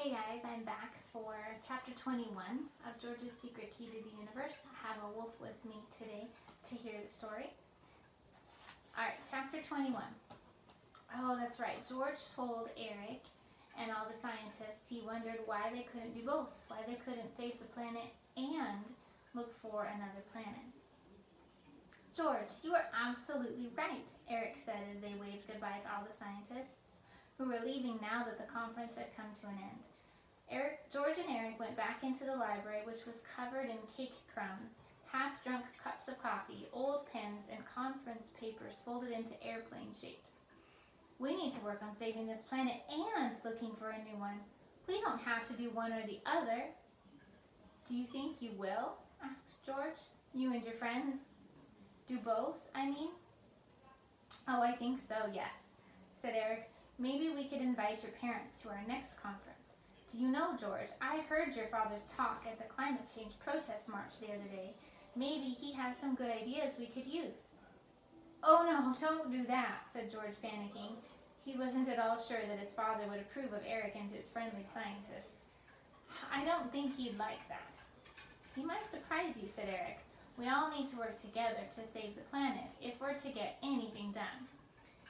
Hey guys, I'm back for chapter 21 of George's Secret Key to the Universe. I have a wolf with me today to hear the story. Alright, chapter 21. Oh, that's right. George told Eric and all the scientists he wondered why they couldn't do both, why they couldn't save the planet and look for another planet. George, you are absolutely right, Eric said as they waved goodbye to all the scientists who were leaving now that the conference had come to an end. George and Eric went back into the library, which was covered in cake crumbs, half-drunk cups of coffee, old pens, and conference papers folded into airplane shapes. We need to work on saving this planet and looking for a new one. We don't have to do one or the other. Do you think you will? Asked George. You and your friends do both, I mean? Oh, I think so, yes, said Eric. Maybe we could invite your parents to our next conference. Do you know, George, I heard your father's talk at the climate change protest march the other day. Maybe he has some good ideas we could use. Oh no, don't do that, said George, panicking. He wasn't at all sure that his father would approve of Eric and his friendly scientists. I don't think he'd like that. He might surprise you, said Eric. We all need to work together to save the planet if we're to get anything done.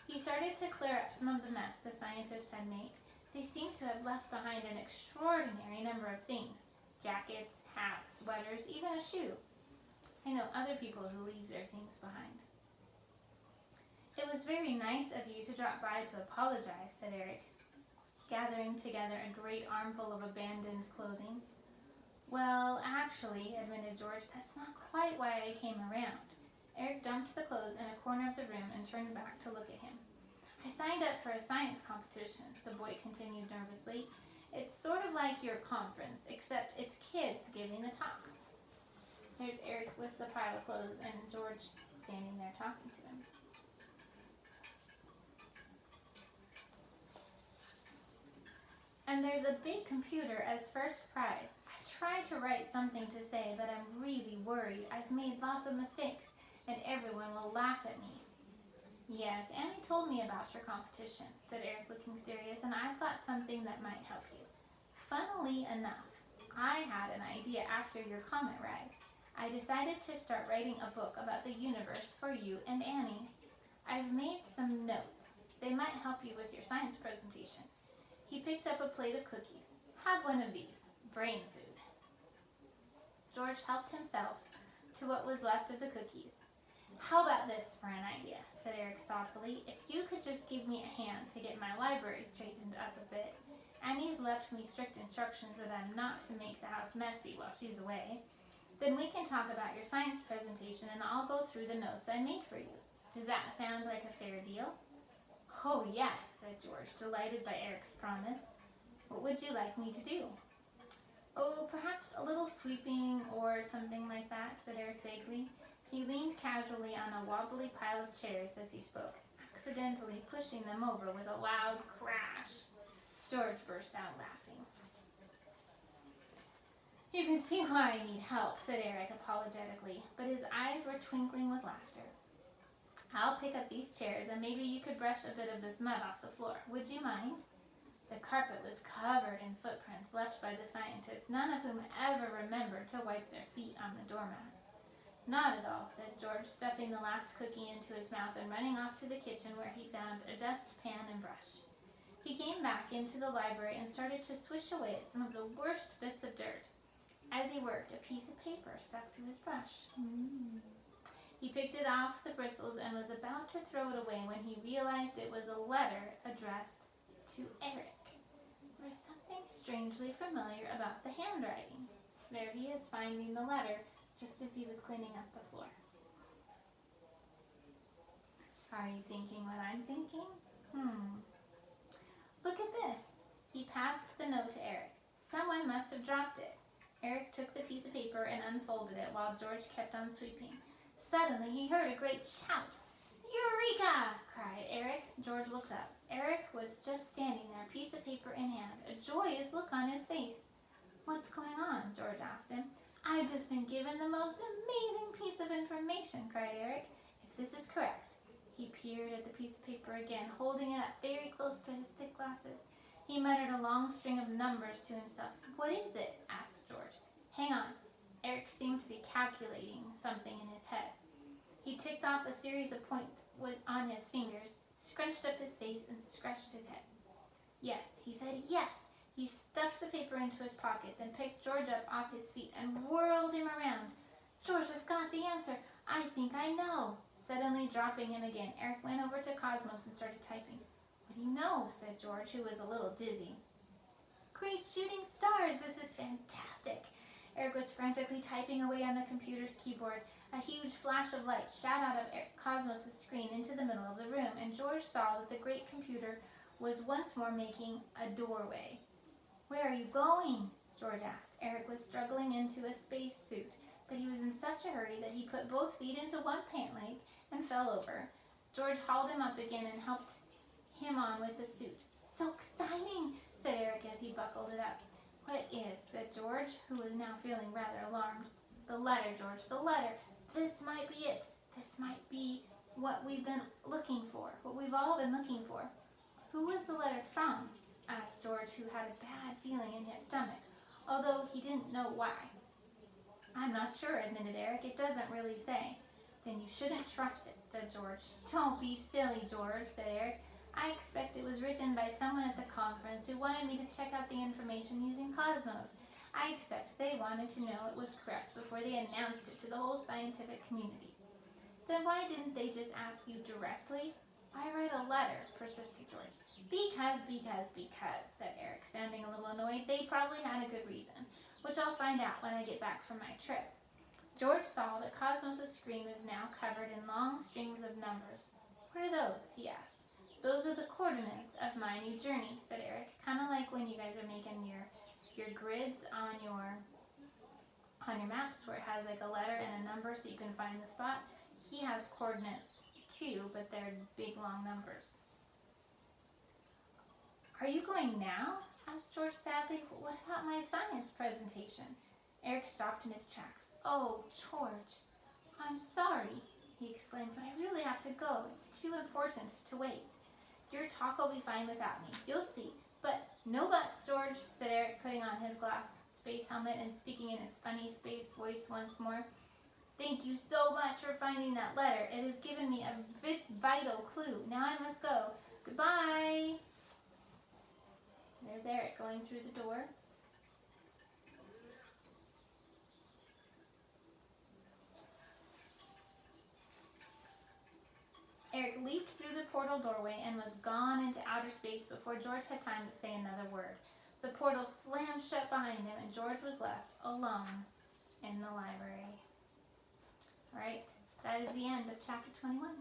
He started to clear up some of the mess the scientists had made. They seemed to have left behind an extraordinary number of things. Jackets, hats, sweaters, even a shoe. I know other people who leave their things behind. It was very nice of you to drop by to apologize, said Eric, gathering together a great armful of abandoned clothing. Well, actually, admitted George, that's not quite why I came around. Eric dumped the clothes in a corner of the room and turned back to look at him. I signed up for a science competition, the boy continued nervously. It's sort of like your conference, except it's kids giving the talks. There's Eric with the pile of clothes and George standing there talking to him. And there's a big computer as first prize. I tried to write something to say, but I'm really worried. I've made lots of mistakes, and everyone will laugh at me. Yes, Annie told me about your competition, said Eric, looking serious, and I've got something that might help you. Funnily enough, I had an idea after your comet ride. I decided to start writing a book about the universe for you and Annie. I've made some notes. They might help you with your science presentation. He picked up a plate of cookies. Have one of these. Brain food. George helped himself to what was left of the cookies. How about this for an idea, said Eric thoughtfully. If you could just give me a hand to get my library straightened up a bit. Annie's left me strict instructions that I'm not to make the house messy while she's away. Then we can talk about your science presentation and I'll go through the notes I made for you. Does that sound like a fair deal? Oh, yes, said George, delighted by Eric's promise. What would you like me to do? Oh, perhaps a little sweeping or something like that, said Eric vaguely. He leaned casually on a wobbly pile of chairs as he spoke, accidentally pushing them over with a loud crash. George burst out laughing. You can see why I need help, said Eric apologetically, but his eyes were twinkling with laughter. I'll pick up these chairs and maybe you could brush a bit of this mud off the floor. Would you mind? The carpet was covered in footprints left by the scientists, none of whom ever remembered to wipe their feet on the doormat. Not at all, said George, stuffing the last cookie into his mouth and running off to the kitchen where he found a dustpan and brush. He came back into the library and started to swish away at some of the worst bits of dirt. As he worked, a piece of paper stuck to his brush. He picked it off the bristles and was about to throw it away when he realized it was a letter addressed to Eric. There was something strangely familiar about the handwriting. There he is, finding the letter just as he was cleaning up the floor. Are you thinking what I'm thinking? Look at this. He passed the note to Eric. Someone must have dropped it. Eric took the piece of paper and unfolded it while George kept on sweeping. Suddenly, he heard a great shout. Eureka! Cried Eric. George looked up. Eric was just standing there, piece of paper in hand, a joyous look on his face. What's going on? George asked him. I've just been given the most amazing piece of information, cried Eric. If this is correct. He peered at the piece of paper again, holding it up very close to his thick glasses. He muttered a long string of numbers to himself. "What is it?" asked George. "Hang on." Eric seemed to be calculating something in his head. He ticked off a series of points on his fingers, scrunched up his face, and scratched his head. "Yes," he said, "yes." He stuffed the paper into his pocket, then picked George up off his feet and whirled him around. "George, I've got the answer. I think I know." Suddenly dropping him again, Eric went over to Cosmos and started typing. "What do you know?" said George, who was a little dizzy. "Great shooting stars! This is fantastic!" Eric was frantically typing away on the computer's keyboard. A huge flash of light shot out of Cosmos' screen into the middle of the room, and George saw that the great computer was once more making a doorway. "Where are you going?" George asked. Eric was struggling into a space suit, but he was in such a hurry that he put both feet into one pant leg and fell over. George hauled him up again and helped him on with the suit. "So exciting," said Eric as he buckled it up. "What is?" said George, who was now feeling rather alarmed. "The letter, George, the letter. This might be it. This might be what we've been looking for, what we've all been looking for." "Who was the letter from?" asked George, who had a bad feeling in his stomach, although he didn't know why. "I'm not sure," admitted Eric. "It doesn't really say." "Then you shouldn't trust it," said George. "Don't be silly, George," said Eric. "I expect it was written by someone at the conference who wanted me to check out the information using Cosmos. I expect they wanted to know it was correct before they announced it to the whole scientific community." "Then why didn't they just ask you directly?" "I write a letter," persisted George. Because, said Eric, sounding a little annoyed. "They probably had a good reason, which I'll find out when I get back from my trip." George saw that Cosmos' screen was now covered in long strings of numbers. "What are those?" he asked. "Those are the coordinates of my new journey," said Eric. "Kind of like when you guys are making your grids on your maps, where it has like a letter and a number so you can find the spot. He has coordinates too, but they're big long numbers." "Are you going now?" asked George sadly. "What about my science presentation?" Eric stopped in his tracks. "Oh, George, I'm sorry," he exclaimed, "but I really have to go. It's too important to wait." "Your talk will be fine without me. You'll see." "But no buts, George," said Eric, putting on his glass space helmet and speaking in his funny space voice once more. "Thank you so much for finding that letter. It has given me a vital clue. Now I must go. Goodbye." There's Eric going through the door. Eric leaped through the portal doorway and was gone into outer space before George had time to say another word. The portal slammed shut behind him, and George was left alone in the library. All right, that is the end of chapter 21.